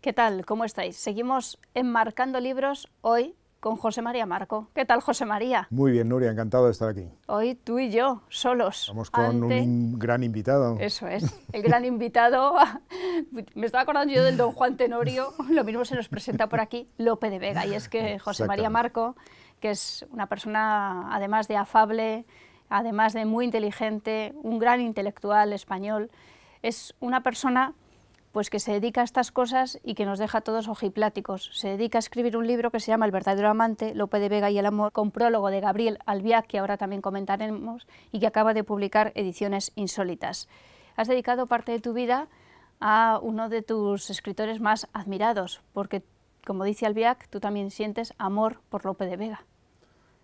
¿Qué tal? ¿Cómo estáis? Seguimos enmarcando libros hoy con José María Marco. ¿Qué tal, José María? Muy bien, Nuria, encantado de estar aquí. Hoy tú y yo, solos. Vamos con un gran invitado. Eso es, el gran invitado. Me estaba acordando yo del don Juan Tenorio, lo mismo se nos presenta por aquí, Lope de Vega. Y es que José María Marco, que es una persona, además de afable, además de muy inteligente, un gran intelectual español, es una persona pues que se dedica a estas cosas y que nos deja a todos ojipláticos. Se dedica a escribir un libro que se llama El verdadero amante, Lope de Vega y el amor, con prólogo de Gabriel Albiac, que ahora también comentaremos, y que acaba de publicar Ediciones Insólitas. Has dedicado parte de tu vida a uno de tus escritores más admirados, porque, como dice Albiac, tú también sientes amor por Lope de Vega.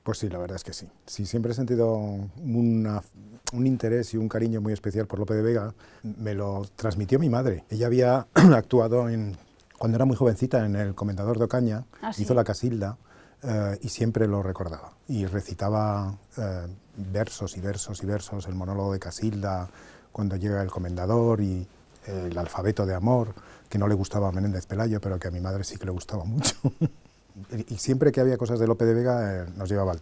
Pues sí, la verdad es que sí. Sí, siempre he sentido un interés y un cariño muy especial por Lope de Vega. Me lo transmitió mi madre. Ella había actuado cuando era muy jovencita en El Comendador de Ocaña, hizo la Casilda y siempre lo recordaba. Y recitaba versos y versos y versos, el monólogo de Casilda, cuando llega el Comendador y el alfabeto de amor, que no le gustaba a Menéndez Pelayo, pero que a mi madre sí que le gustaba mucho. Y siempre que había cosas de Lope de Vega nos llevaba al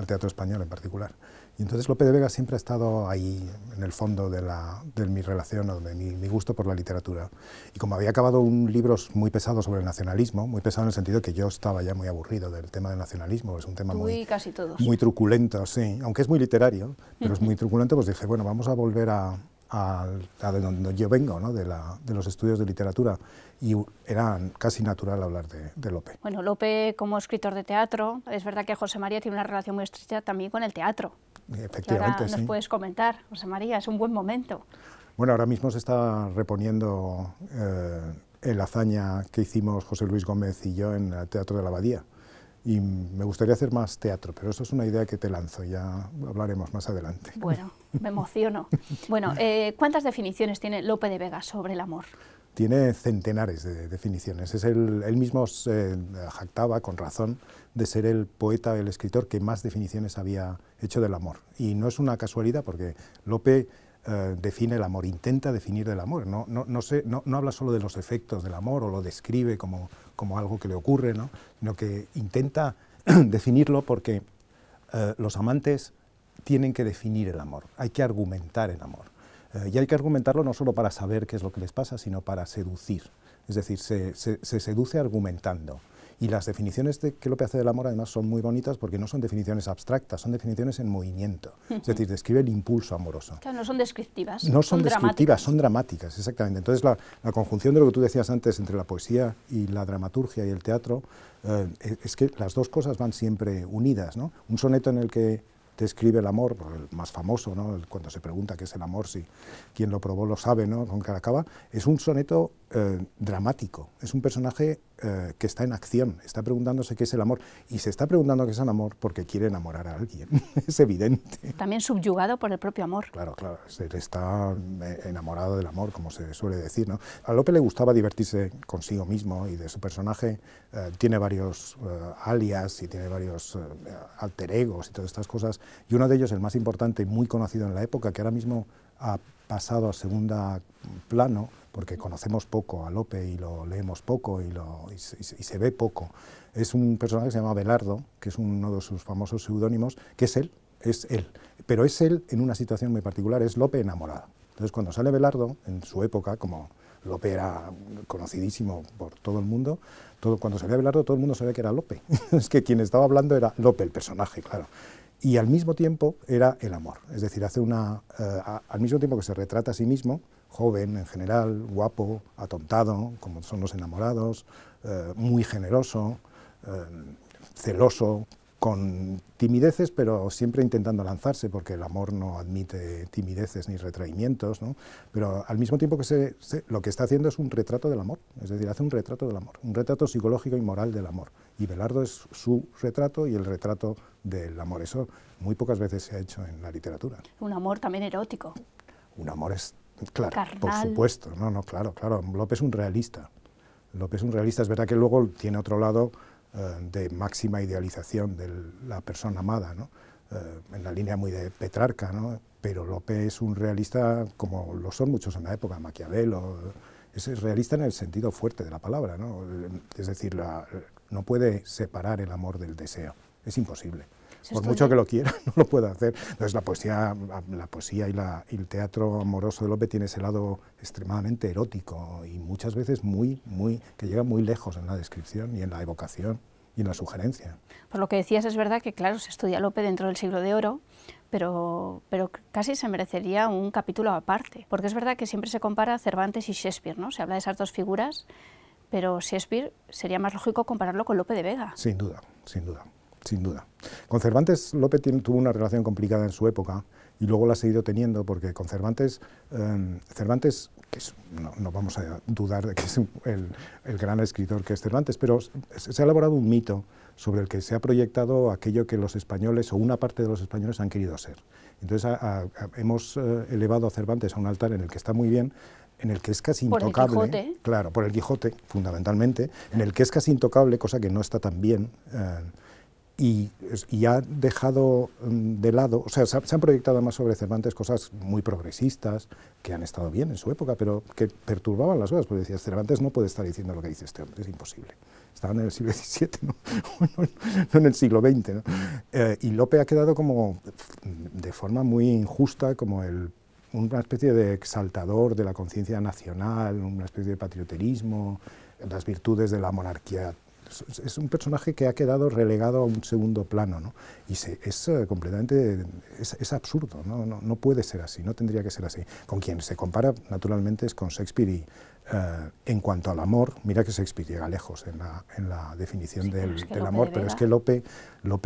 teatro español en particular. Y entonces Lope de Vega siempre ha estado ahí en el fondo de mi relación o de mi gusto por la literatura. Y como había acabado un libro muy pesado sobre el nacionalismo, muy pesado en el sentido de que yo estaba ya muy aburrido del tema del nacionalismo, es un tema muy truculento, sí, aunque es muy literario, pero es muy truculento, pues dije, bueno, vamos a volver a de donde yo vengo, ¿no? de los estudios de literatura, y era casi natural hablar de Lope. Bueno, Lope como escritor de teatro, es verdad que José María tiene una relación muy estrecha también con el teatro. Efectivamente, ahora nos puedes comentar, José María, es un buen momento. Bueno, ahora mismo se está reponiendo la hazaña que hicimos José Luis Gómez y yo en el Teatro de la Abadía. Y me gustaría hacer más teatro, pero eso es una idea que te lanzo, ya hablaremos más adelante. Bueno, me emociono. Bueno, ¿cuántas definiciones tiene Lope de Vega sobre el amor? Tiene centenares de definiciones. Él mismo se jactaba, con razón, de ser el poeta, el escritor que más definiciones había hecho del amor. Y no es una casualidad, porque Lope define el amor, intenta definir el amor, no habla solo de los efectos del amor o lo describe como algo que le ocurre, ¿no? Sino que intenta definirlo porque los amantes tienen que definir el amor, hay que argumentar el amor. Y hay que argumentarlo no solo para saber qué es lo que les pasa, sino para seducir, es decir, se seduce argumentando. Y las definiciones que Lope hace del amor además son muy bonitas porque no son definiciones abstractas, son definiciones en movimiento, es decir, describe el impulso amoroso. Claro, no son descriptivas. No son descriptivas, son dramáticas, exactamente. Entonces la conjunción de lo que tú decías antes entre la poesía y la dramaturgia y el teatro, es que las dos cosas van siempre unidas, ¿no? Un soneto en el que describe el amor, el más famoso, ¿no? Cuando se pregunta qué es el amor, si quien lo probó lo sabe, ¿no? Con Caracaba, es un soneto dramático, es un personaje que está en acción, está preguntándose qué es el amor, y se está preguntando qué es el amor porque quiere enamorar a alguien, es evidente. También subyugado por el propio amor. Claro, claro, él está enamorado del amor, como se suele decir, ¿no? A Lope le gustaba divertirse consigo mismo y de su personaje, tiene varios alias y tiene varios alter egos y todas estas cosas, y uno de ellos, el más importante y muy conocido en la época, que ahora mismo ha pasado a segundo plano, porque conocemos poco a Lope y lo leemos poco y se ve poco, es un personaje que se llama Belardo, que es uno de sus famosos seudónimos, que es él, pero es él en una situación muy particular, es Lope enamorado. Entonces cuando sale Belardo, en su época, como Lope era conocidísimo por todo el mundo, cuando salía Belardo todo el mundo sabía que era Lope, es que quien estaba hablando era Lope, el personaje, claro. Y al mismo tiempo era el amor, es decir, al mismo tiempo que se retrata a sí mismo, joven en general, guapo, atontado, como son los enamorados, muy generoso, celoso, con timideces, pero siempre intentando lanzarse, porque el amor no admite timideces ni retraimientos, ¿no? Pero al mismo tiempo que lo que está haciendo es un retrato del amor, es decir, hace un retrato del amor, un retrato psicológico y moral del amor. Y Belardo es su retrato y el retrato del amor. Eso muy pocas veces se ha hecho en la literatura. Un amor también erótico. Un amor es, claro, carnal. Por supuesto, claro. Lope es un realista. Lope es un realista, es verdad que luego tiene otro lado de máxima idealización de la persona amada, ¿no? En la línea muy de Petrarca, ¿no? Pero Lope es un realista como lo son muchos en la época, Maquiavelo es realista en el sentido fuerte de la palabra, ¿no? Es decir, no puede separar el amor del deseo, es imposible. Por mucho que lo quiera, no lo puede hacer. Entonces la poesía y el teatro amoroso de Lope tiene ese lado extremadamente erótico y muchas veces que llega muy lejos en la descripción y en la evocación y en la sugerencia. Por lo que decías, es verdad que, claro, se estudia Lope dentro del Siglo de Oro, pero casi se merecería un capítulo aparte, porque es verdad que siempre se compara Cervantes y Shakespeare, ¿no? Se habla de esas dos figuras, pero Shakespeare sería más lógico compararlo con Lope de Vega. Sin duda, sin duda. Sin duda. Con Cervantes, Lope tuvo una relación complicada en su época y luego la ha seguido teniendo porque con Cervantes, no vamos a dudar de que es el gran escritor que es Cervantes, pero se ha elaborado un mito sobre el que se ha proyectado aquello que los españoles o una parte de los españoles han querido ser. Entonces hemos elevado a Cervantes a un altar en el que está muy bien, en el que es casi intocable, por el Quijote. Claro, por el Quijote, fundamentalmente, en el que es casi intocable, cosa que no está tan bien, y ha dejado de lado, o sea, se han proyectado además sobre Cervantes cosas muy progresistas, que han estado bien en su época, pero que perturbaban las cosas, porque decías, Cervantes no puede estar diciendo lo que dice este hombre, es imposible. Estaban en el siglo XVII, no en el siglo XX, ¿no? Y Lope ha quedado como, de forma muy injusta, como una especie de exaltador de la conciencia nacional, una especie de patrioterismo, las virtudes de la monarquía. Es un personaje que ha quedado relegado a un segundo plano, ¿no? Y es completamente, es absurdo, ¿no? No puede ser así, no tendría que ser así. Con quien se compara, naturalmente, es con Shakespeare y en cuanto al amor, mira que Shakespeare llega lejos en la definición del amor, pero es que Lope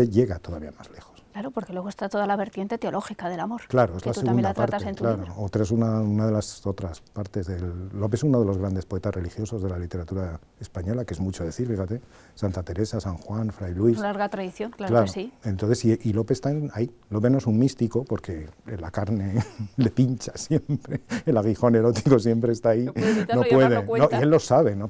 llega todavía más lejos. Claro, porque luego está toda la vertiente teológica del amor. Claro, es la segunda parte, en tu claro. libro. Otra es una de las otras partes Lope es uno de los grandes poetas religiosos de la literatura española, que es mucho decir, fíjate, Santa Teresa, San Juan, Fray Luis. Una larga tradición, claro que sí. Entonces, y Lope está ahí. Lope no es un místico, porque la carne le pincha siempre, el aguijón erótico siempre está ahí. No puede. Y él lo sabe, no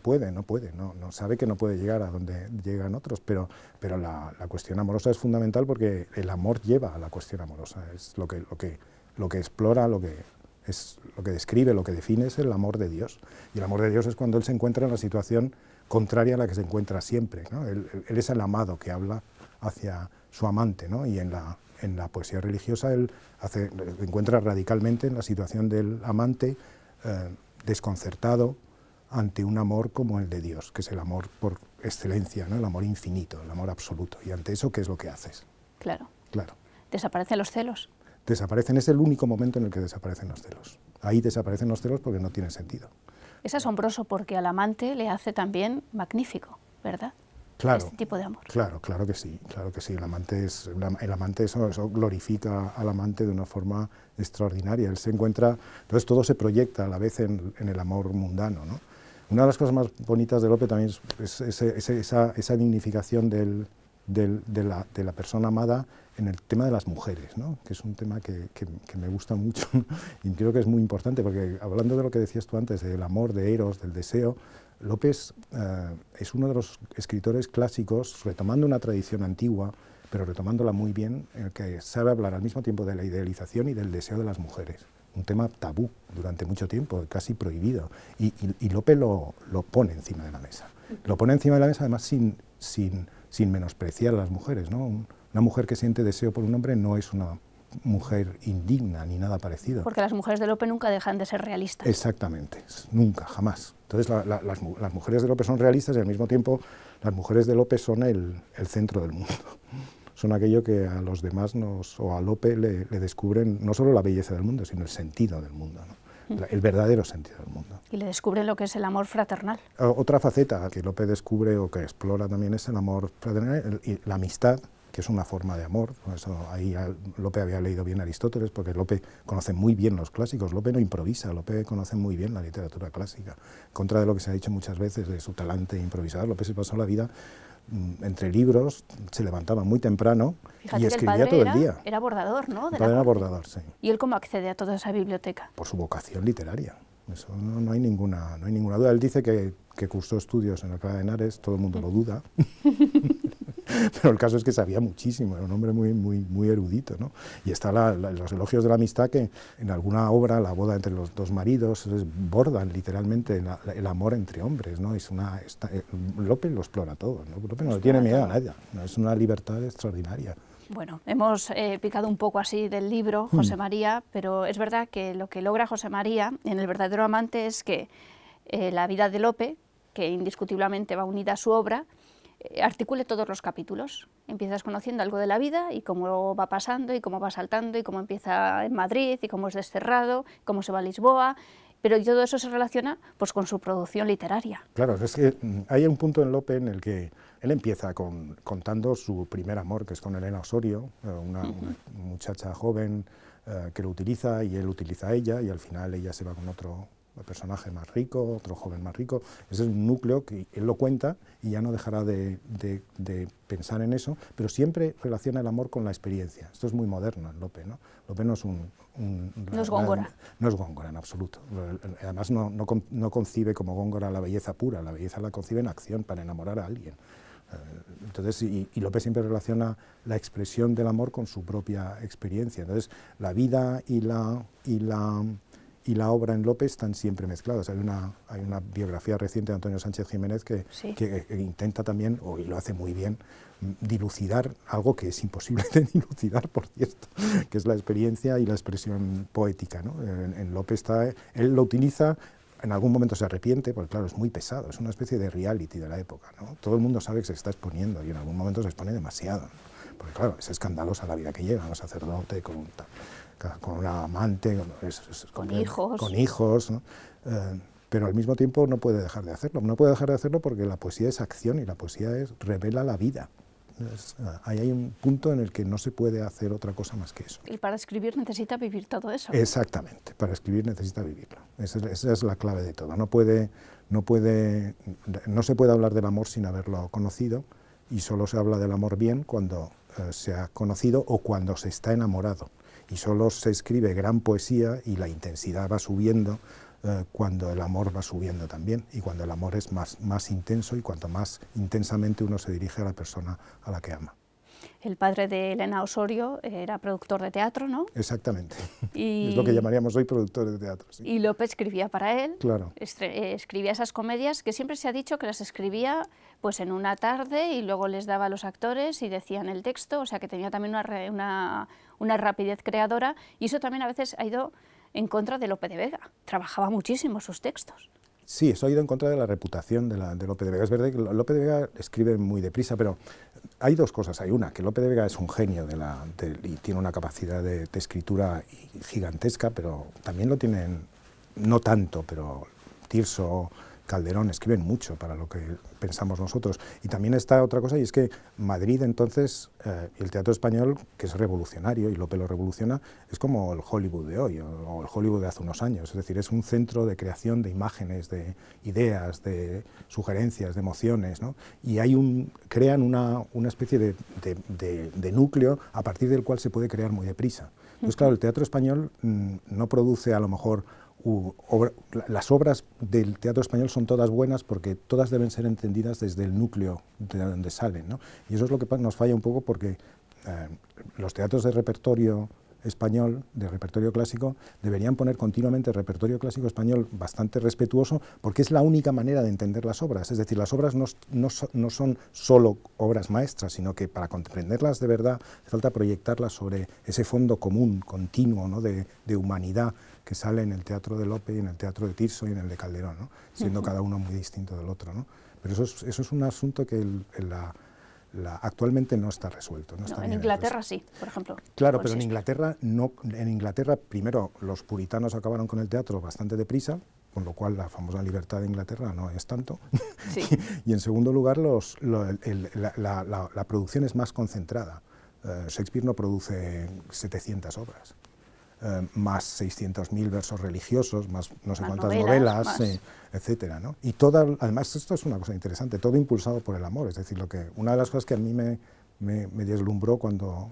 sabe que no puede llegar a donde llegan otros, pero la cuestión amorosa es fundamental porque el amor lleva a la cuestión amorosa, es lo que explora, lo que describe, lo que define es el amor de Dios. Y el amor de Dios es cuando él se encuentra en la situación contraria a la que se encuentra siempre, ¿no? Él es el amado que habla hacia su amante, ¿no? Y en la poesía religiosa él se encuentra radicalmente en la situación del amante desconcertado ante un amor como el de Dios, que es el amor por excelencia, ¿no? El amor infinito, el amor absoluto. Y ante eso, ¿qué es lo que haces? Claro. Claro. ¿Desaparecen los celos? Desaparecen, es el único momento en el que desaparecen los celos. Ahí desaparecen los celos porque no tienen sentido. Es asombroso porque al amante le hace también magnífico, ¿verdad? Claro, este tipo de amor. Claro que sí, El amante eso glorifica al amante de una forma extraordinaria. Él se encuentra, entonces todo se proyecta a la vez en el amor mundano, ¿no? Una de las cosas más bonitas de Lope también es esa dignificación de la persona amada en el tema de las mujeres, ¿no? Que es un tema que me gusta mucho y creo que es muy importante, porque hablando de lo que decías tú antes, del amor, de Eros, del deseo, Lope es uno de los escritores clásicos, retomando una tradición antigua, pero retomándola muy bien, en el que sabe hablar al mismo tiempo de la idealización y del deseo de las mujeres. Un tema tabú durante mucho tiempo, casi prohibido, y Lope lo pone encima de la mesa. Lo pone encima de la mesa además sin menospreciar a las mujeres, ¿no? Una mujer que siente deseo por un hombre no es una mujer indigna ni nada parecido. Porque las mujeres de Lope nunca dejan de ser realistas. Exactamente, nunca, jamás. Entonces las mujeres de Lope son realistas y al mismo tiempo las mujeres de Lope son el centro del mundo. Son aquello que a los demás o a Lope le descubren no solo la belleza del mundo, sino el sentido del mundo, ¿no? El verdadero sentido del mundo. Y le descubren lo que es el amor fraternal. Otra faceta que Lope descubre o que explora también es el amor fraternal y la amistad, que es una forma de amor. Por eso ahí Lope había leído bien a Aristóteles, porque Lope conoce muy bien los clásicos. Lope no improvisa, Lope conoce muy bien la literatura clásica. En contra de lo que se ha dicho muchas veces de su talante improvisador, Lope se pasó la vida entre libros, se levantaba muy temprano. Fíjate y escribía todo el día. Era bordador, ¿no? El padre era bordador, sí. ¿Y él cómo accede a toda esa biblioteca? Por su vocación literaria. Eso no hay ninguna duda. Él dice que cursó estudios en Alcalá de Henares, todo el mundo lo duda. pero el caso es que sabía muchísimo, era un hombre muy erudito, ¿no? Y está los elogios de la amistad, que en alguna obra, La boda entre los dos maridos, bordan literalmente el amor entre hombres, ¿no? Lope lo explora todo, ¿no? Lope no le tiene miedo a nada, ¿no? Es una libertad extraordinaria. Bueno, hemos picado un poco así del libro, José María, pero es verdad que lo que logra José María en El verdadero amante es que la vida de Lope, que indiscutiblemente va unida a su obra, articule todos los capítulos. Empiezas conociendo algo de la vida y cómo va pasando y cómo va saltando y cómo empieza en Madrid y cómo es desterrado, cómo se va a Lisboa, pero todo eso se relaciona pues con su producción literaria. Claro, es que hay un punto en Lope en el que él empieza contando su primer amor, que es con Elena Osorio, una muchacha joven que lo utiliza y él utiliza a ella, y al final ella se va con otro personaje más rico, otro joven más rico. Ese es un núcleo que él lo cuenta y ya no dejará de pensar en eso, pero siempre relaciona el amor con la experiencia. Esto es muy moderno en Lope, ¿no? Lope no es no es Góngora. No es Góngora en absoluto. Además no concibe como Góngora la belleza pura, la belleza la concibe en acción para enamorar a alguien. Entonces, y Lope siempre relaciona la expresión del amor con su propia experiencia. Entonces, la vida y la obra en Lope están siempre mezcladas. Hay una biografía reciente de Antonio Sánchez Jiménez que intenta también, y lo hace muy bien, dilucidar algo que es imposible de dilucidar, por cierto, que es la experiencia y la expresión poética, ¿no? En Lope él lo utiliza. En algún momento se arrepiente, porque claro, es muy pesado, es una especie de reality de la época, ¿no? Todo el mundo sabe que se está exponiendo y en algún momento se expone demasiado, ¿no? Porque claro, es escandalosa la vida que lleva, un sacerdote con una amante, con hijos, ¿no? Pero al mismo tiempo no puede dejar de hacerlo. No puede dejar de hacerlo porque la poesía es acción y la poesía revela la vida. Ahí hay un punto en el que no se puede hacer otra cosa más que eso. Y para escribir necesita vivir todo eso. Exactamente, para escribir necesita vivirlo. Esa es la clave de todo. No se puede hablar del amor sin haberlo conocido, y solo se habla del amor bien cuando se ha conocido o cuando se está enamorado. Y solo se escribe gran poesía y la intensidad va subiendo cuando el amor va subiendo también, y cuando el amor es más intenso y cuanto más intensamente uno se dirige a la persona a la que ama. El padre de Elena Osorio era productor de teatro, ¿no? Exactamente. Es lo que llamaríamos hoy productor de teatro. Sí. Y Lope escribía para él. Claro. Escribía esas comedias que siempre se ha dicho que las escribía pues en una tarde y luego les daba a los actores y decían el texto, o sea que tenía también una rapidez creadora, y eso también a veces ha ido en contra de Lope de Vega. Trabajaba muchísimo sus textos. Sí, eso ha ido en contra de la reputación de Lope de Vega. Es verdad que Lope de Vega escribe muy deprisa, pero hay dos cosas. Hay una, que Lope de Vega es un genio y tiene una capacidad de escritura gigantesca, pero también lo tienen, no tanto, pero Tirso, Calderón escriben mucho para lo que pensamos nosotros. Y también está otra cosa, y es que Madrid entonces, y el teatro español, que es revolucionario, y Lope lo revoluciona, es como el Hollywood de hoy, o el Hollywood de hace unos años. Es decir, es un centro de creación de imágenes, de ideas, de sugerencias, de emociones, ¿no? Y crean una especie de núcleo a partir del cual se puede crear muy deprisa. Entonces, claro, el teatro español no produce a lo mejor las obras del teatro español son todas buenas porque todas deben ser entendidas desde el núcleo de donde salen, ¿no? Y eso es lo que nos falla un poco, porque los teatros de repertorio español, de repertorio clásico, deberían poner continuamente repertorio clásico español bastante respetuoso, porque es la única manera de entender las obras. Es decir, las obras no son solo obras maestras, sino que para comprenderlas de verdad hace falta proyectarlas sobre ese fondo común, continuo, ¿no? de humanidad que sale en el teatro de Lope y en el teatro de Tirso y en el de Calderón, ¿no? Siendo cada uno muy distinto del otro, ¿no? Pero eso es un asunto que actualmente no está resuelto. No está en Inglaterra sí, por ejemplo. Claro, pero en Inglaterra no. En Inglaterra, primero, los puritanos acabaron con el teatro bastante deprisa, con lo cual la famosa libertad de Inglaterra no es tanto. Sí. Y en segundo lugar, la producción es más concentrada. Shakespeare no produce 700 obras. Más 600.000 versos religiosos, más no sé cuántas novelas, etcétera, ¿no? Y además esto es una cosa interesante, todo impulsado por el amor. Es decir, una de las cosas que a mí me deslumbró cuando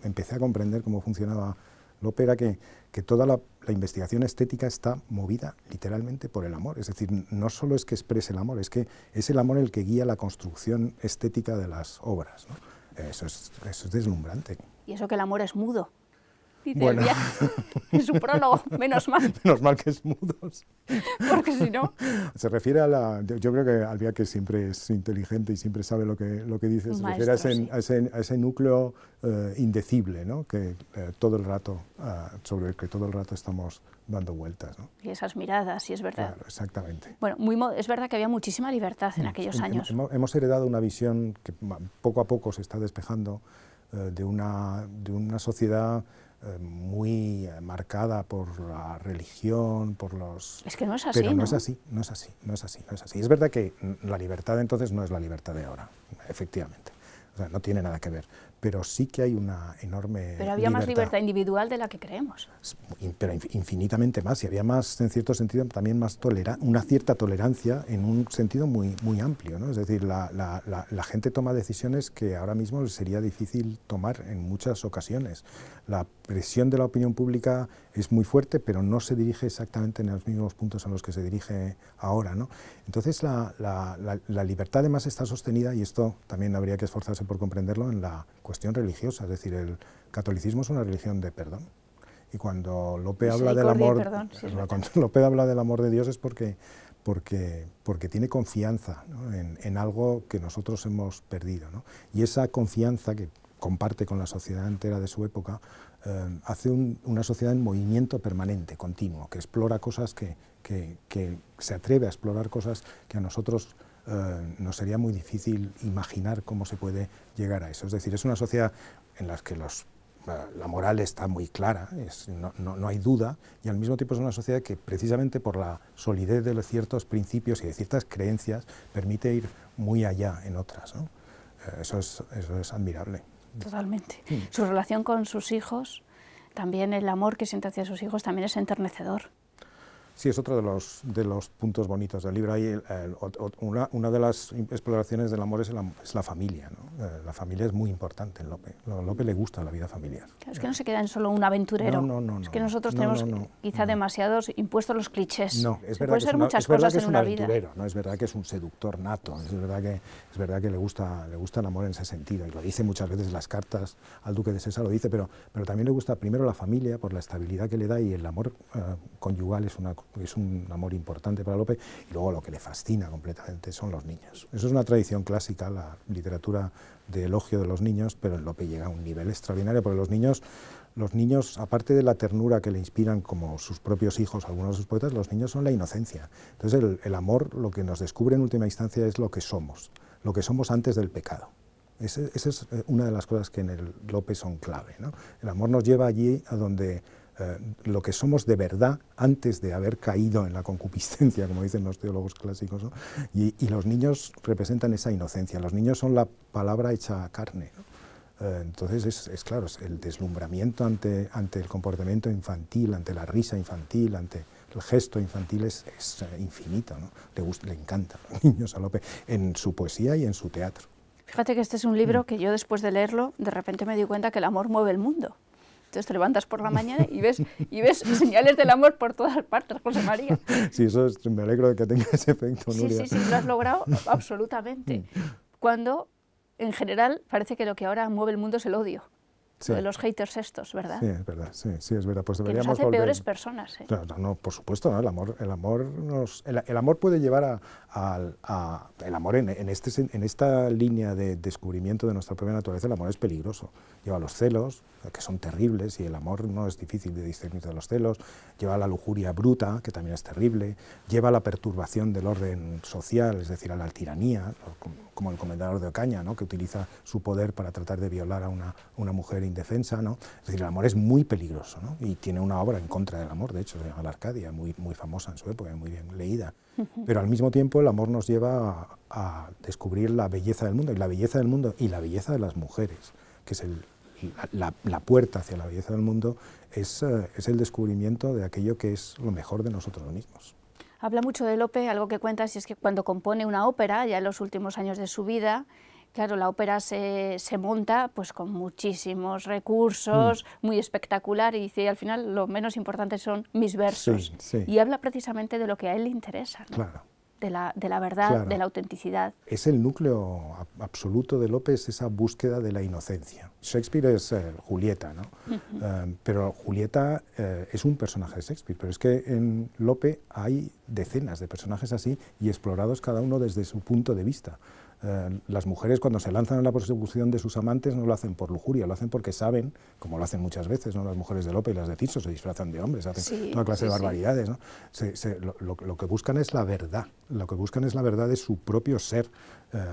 empecé a comprender cómo funcionaba Lope era que toda la investigación estética está movida literalmente por el amor, es decir, no solo es que exprese el amor, es que es el amor el que guía la construcción estética de las obras, ¿no? Eso es deslumbrante. Y eso que el amor es mudo. Dice Bueno. en su prólogo, menos mal. Menos mal que es mudos. Porque si no... Se refiere a la... Yo creo que Albiach, que siempre es inteligente y siempre sabe lo que dice, se refiere a ese núcleo indecible, ¿no? Que todo el rato, sobre el que todo el rato estamos dando vueltas, ¿no? Y esas miradas, sí, es verdad. Claro, exactamente. Bueno, es verdad que había muchísima libertad en aquellos años. Hemos heredado una visión que poco a poco se está despejando de una sociedad muy marcada por la religión, por los... Es que no es así, pero no es así. Es verdad que la libertad entonces no es la libertad de ahora, efectivamente. O sea, no tiene nada que ver, pero sí que hay una enorme Pero había más libertad individual de la que creemos. Pero infinitamente más, y había más, en cierto sentido, también más una cierta tolerancia en un sentido muy, muy amplio, ¿no? Es decir, la gente toma decisiones que ahora mismo sería difícil tomar en muchas ocasiones. La presión de la opinión pública es muy fuerte, pero no se dirige exactamente en los mismos puntos en los que se dirige ahora, ¿no? Entonces, la libertad además está sostenida, y esto también habría que esforzarse por comprenderlo, en la cuestión religiosa, es decir, el catolicismo es una religión de perdón. Y cuando Lope habla del amor, cuando Lope habla del amor de Dios es porque tiene confianza, ¿no? en algo que nosotros hemos perdido, ¿no? Y esa confianza que comparte con la sociedad entera de su época, hace una sociedad en movimiento permanente, continuo, que explora cosas, que se atreve a explorar cosas que a nosotros nos sería muy difícil imaginar cómo se puede llegar a eso. Es decir, es una sociedad en la que la moral está muy clara, no hay duda, y al mismo tiempo es una sociedad que precisamente por la solidez de ciertos principios y de ciertas creencias permite ir muy allá en otras, ¿no? Eso es admirable. Totalmente. Su relación con sus hijos, también el amor que siente hacia sus hijos, también es enternecedor. Sí, es otro de los puntos bonitos del libro. Ahí, una de las exploraciones del amor es la familia, ¿no? La familia es muy importante en Lope. A Lope le gusta la vida familiar. Claro, es que no se queda en solo un aventurero. No, es que nosotros tenemos quizá demasiados impuestos los clichés. No, es verdad puede ser muchas cosas en una vida. No es verdad que es un seductor nato, es verdad que le gusta el amor en ese sentido, y lo dice muchas veces en las cartas al duque de Sesa, lo dice, pero también le gusta primero la familia por la estabilidad que le da, y el amor conyugal es un amor importante para Lope, y luego lo que le fascina completamente son los niños. Eso es una tradición clásica, la literatura de elogio de los niños, pero en Lope llega a un nivel extraordinario, porque los niños, aparte de la ternura que le inspiran como sus propios hijos, algunos de sus poetas, los niños son la inocencia. Entonces el amor lo que nos descubre en última instancia es lo que somos antes del pecado. Esa es una de las cosas que en el Lope son clave, ¿no? El amor nos lleva allí a donde lo que somos de verdad antes de haber caído en la concupiscencia, como dicen los teólogos clásicos, ¿no? Y los niños representan esa inocencia, los niños son la palabra hecha carne, ¿no? Entonces es claro, es el deslumbramiento ante el comportamiento infantil, ante la risa infantil, ante el gesto infantil es infinito, ¿no? Le encanta a los niños a Lope, en su poesía y en su teatro. Fíjate que este es un libro que yo, después de leerlo, de repente me di cuenta que el amor mueve el mundo. Entonces te levantas por la mañana y ves señales del amor por todas partes, José María. Sí, me alegro de que tenga ese efecto, Nuria. Sí, lo has logrado absolutamente. Cuando, en general, parece que lo que ahora mueve el mundo es el odio. Sí. De los haters estos, ¿verdad? Sí, es verdad, sí, es verdad. Pues deberíamos que nos hace peores personas, ¿eh? No, por supuesto, ¿no? El amor puede llevar el amor en esta línea de descubrimiento de nuestra propia naturaleza. El amor es peligroso. Lleva a los celos, que son terribles, y el amor no es difícil de discernir de los celos. Lleva a la lujuria bruta, que también es terrible. Lleva a la perturbación del orden social, es decir, a la tiranía, como el comendador de Ocaña, ¿no? Que utiliza su poder para tratar de violar a una mujer indefensa, ¿no? Es decir, el amor es muy peligroso, ¿no? Y tiene una obra en contra del amor, de hecho, se llama La Arcadia, muy famosa en su época, muy bien leída. Pero al mismo tiempo el amor nos lleva a descubrir la belleza del mundo, y la belleza del mundo y la belleza de las mujeres, que es la puerta hacia la belleza del mundo, es el descubrimiento de aquello que es lo mejor de nosotros mismos. Habla mucho de Lope, algo que cuentas, y es que cuando compone una ópera, ya en los últimos años de su vida, Claro, la ópera se monta pues con muchísimos recursos, muy espectacular, y dice, al final lo menos importante son mis versos. Sí, sí. Y habla precisamente de lo que a él le interesa, ¿no? Claro. De la verdad, Claro. de la autenticidad. Es el núcleo absoluto de Lope, es esa búsqueda de la inocencia. Shakespeare es Julieta, ¿no? Pero Julieta es un personaje de Shakespeare, pero es que en Lope hay decenas de personajes así y explorados cada uno desde su punto de vista. Las mujeres, cuando se lanzan a la persecución de sus amantes, no lo hacen por lujuria, lo hacen porque saben, como lo hacen muchas veces, ¿no? Las mujeres de Lope y las de Tirso se disfrazan de hombres, hacen toda clase de barbaridades, ¿no? Lo que buscan es la verdad, lo que buscan es la verdad de su propio ser,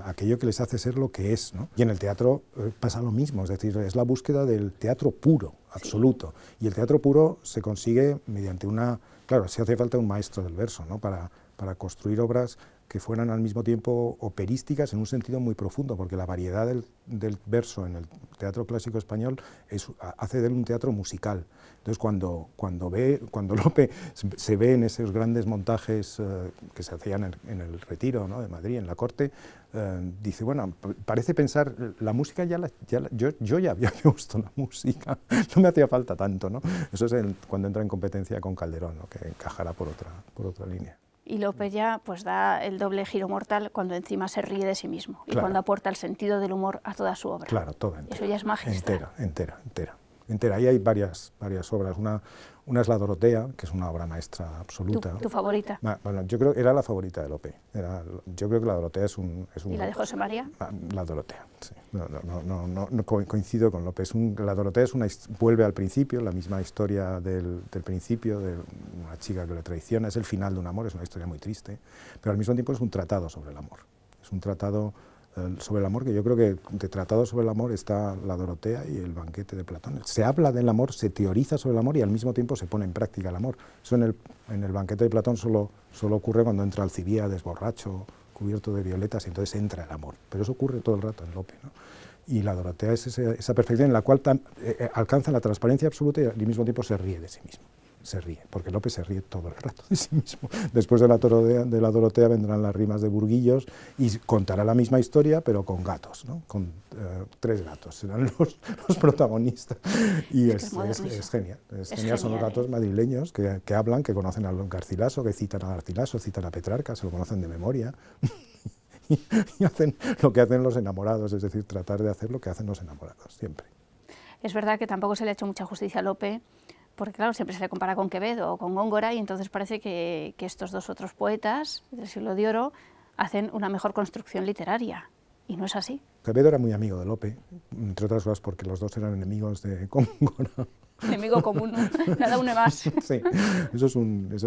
aquello que les hace ser lo que es, ¿no? Y en el teatro pasa lo mismo, es decir, es la búsqueda del teatro puro, absoluto, y el teatro puro se consigue mediante una... Claro, sí hace falta un maestro del verso, ¿no? Para construir obras que fueran al mismo tiempo operísticas en un sentido muy profundo, porque la variedad del verso en el teatro clásico español hace de él un teatro musical. Entonces, cuando Lope se ve en esos grandes montajes que se hacían en el Retiro, ¿no?, de Madrid, en la corte, dice, bueno, parece pensar, la música yo ya había visto la música, no me hacía falta tanto, ¿no? Eso es cuando entra en competencia con Calderón, ¿no?, que encajará por otra línea. Y Lope ya pues da el doble giro mortal cuando encima se ríe de sí mismo, y cuando aporta el sentido del humor a toda su obra. Claro, toda entera. Eso ya es magistral. Entera. Ahí hay varias obras. Una es La Dorotea, que es una obra maestra absoluta. ¿Tu favorita? Bueno, yo creo que era la favorita de Lope. Yo creo que La Dorotea es un... ¿Y la de José María? La Dorotea, sí. No coincido con Lope. La Dorotea vuelve al principio, la misma historia del principio, de una chica que le traiciona, es el final de un amor, es una historia muy triste, pero al mismo tiempo es un tratado sobre el amor. Es un tratado sobre el amor, que yo creo que de tratado sobre el amor está La Dorotea y el banquete de Platón. Se habla del amor, se teoriza sobre el amor y al mismo tiempo se pone en práctica el amor. Eso en el banquete de Platón solo ocurre cuando entra Alcibíades borracho, cubierto de violetas, y entonces entra el amor. Pero eso ocurre todo el rato en Lope, ¿no? Y La Dorotea es esa perfección en la cual alcanza la transparencia absoluta y al mismo tiempo se ríe de sí mismo. Se ríe, porque Lope se ríe todo el rato de sí mismo. Después de la Dorotea vendrán las rimas de Burguillos y contará la misma historia, pero con gatos, ¿no? Con 3 gatos, serán los protagonistas. Y es genial. Es genial, son los gatos madrileños que hablan, que conocen a Garcilaso, que citan a Garcilaso, citan a Petrarca, se lo conocen de memoria. Y hacen lo que hacen los enamorados, es decir, tratar de hacer lo que hacen los enamorados, siempre. Es verdad que tampoco se le ha hecho mucha justicia a Lope, porque claro, siempre se le compara con Quevedo o con Góngora, y entonces parece que estos dos otros poetas del siglo de oro hacen una mejor construcción literaria, y no es así. Quevedo era muy amigo de Lope, entre otras cosas porque los dos eran enemigos de Góngora. Enemigo común, nada une más. Sí, eso es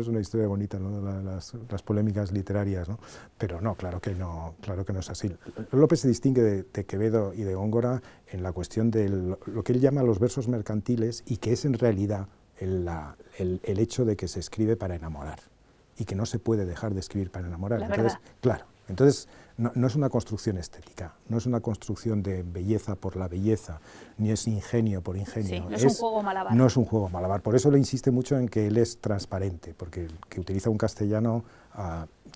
una historia bonita, ¿no? Las polémicas literarias, ¿no? Pero no, claro que no es así. Lope se distingue de Quevedo y de Góngora en la cuestión de lo que él llama los versos mercantiles, y que es en realidad el hecho de que se escribe para enamorar y que no se puede dejar de escribir para enamorar. Entonces, claro, entonces no es una construcción estética, no es una construcción de belleza por la belleza, ni es ingenio por ingenio. Sí, no es un juego malabar. No es un juego malabar, por eso le insiste mucho en que él es transparente, porque que utiliza un castellano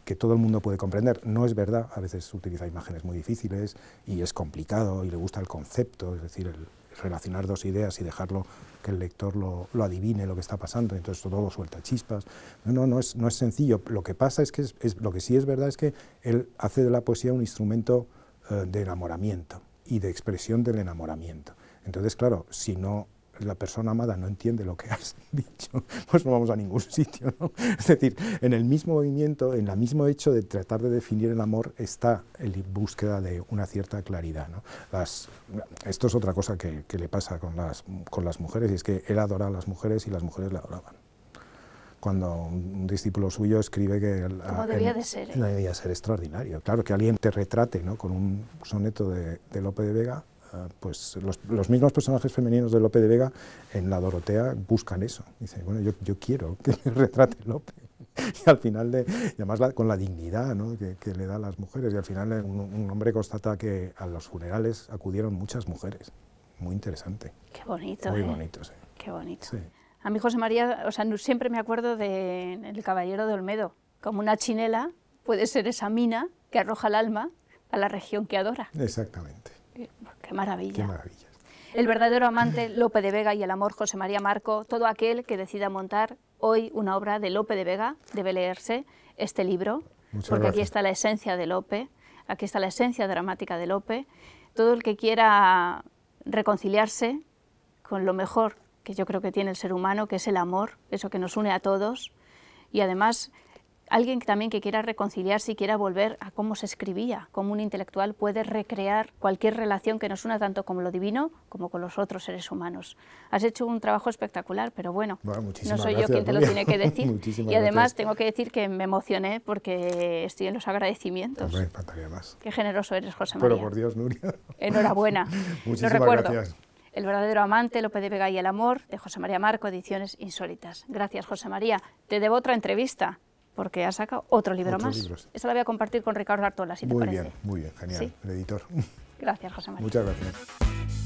que todo el mundo puede comprender. No es verdad, a veces utiliza imágenes muy difíciles y es complicado y le gusta el concepto, es decir, el relacionar dos ideas y dejarlo que el lector lo adivine lo que está pasando, entonces todo suelta chispas. No es sencillo. Lo que pasa es que lo que sí es verdad es que él hace de la poesía un instrumento de enamoramiento y de expresión del enamoramiento. Entonces, claro, si no la persona amada no entiende lo que has dicho, pues no vamos a ningún sitio, ¿no? Es decir, en el mismo movimiento, en el mismo hecho de tratar de definir el amor, está en búsqueda de una cierta claridad, ¿no? Esto es otra cosa que le pasa con las mujeres, y es que él adora a las mujeres y las mujeres le adoraban. Cuando un discípulo suyo escribe que... Como debía de ser. Debía ser extraordinario. Claro, que alguien te retrate, ¿no?, con un soneto de Lope de Vega. Pues los mismos personajes femeninos de Lope de Vega en La Dorotea buscan eso. Dicen, bueno, yo quiero que me retrate Lope. Y al final, y además con la dignidad, ¿no?, que le da a las mujeres, y al final un hombre constata que a los funerales acudieron muchas mujeres. Muy interesante. Qué bonito. Muy bonito, sí. Qué bonito. Sí. A mí José María, o sea, siempre me acuerdo de El Caballero de Olmedo, como una chinela puede ser esa mina que arroja el alma a la región que adora. Exactamente. Qué maravilla. Qué maravilla. El verdadero amante, Lope de Vega, y el amor, José María Marco. Todo aquel que decida montar hoy una obra de Lope de Vega debe leerse este libro, porque aquí está la esencia de Lope, aquí está la esencia dramática de Lope. Todo el que quiera reconciliarse con lo mejor que yo creo que tiene el ser humano, que es el amor, eso que nos une a todos, y además alguien también que quiera reconciliarse y quiera volver a cómo se escribía, cómo un intelectual puede recrear cualquier relación que nos una tanto con lo divino como con los otros seres humanos. Has hecho un trabajo espectacular, pero bueno no soy yo quien te lo tiene que decir. Y además tengo que decir que me emocioné porque estoy en los agradecimientos. Hombre, faltaría más. Qué generoso eres, José María. Pero por Dios, Nuria. Enhorabuena. Muchísimas Lo recuerdo. gracias. El verdadero amante, Lope de Vega y el amor, de José María Marco, Ediciones Insólitas. Gracias, José María. Te debo otra entrevista, porque has sacado otro libro más. Libros. Esa la voy a compartir con Ricardo Artola, si te parece. Muy bien, genial, ¿Sí? el editor. Gracias, José María. Muchas gracias.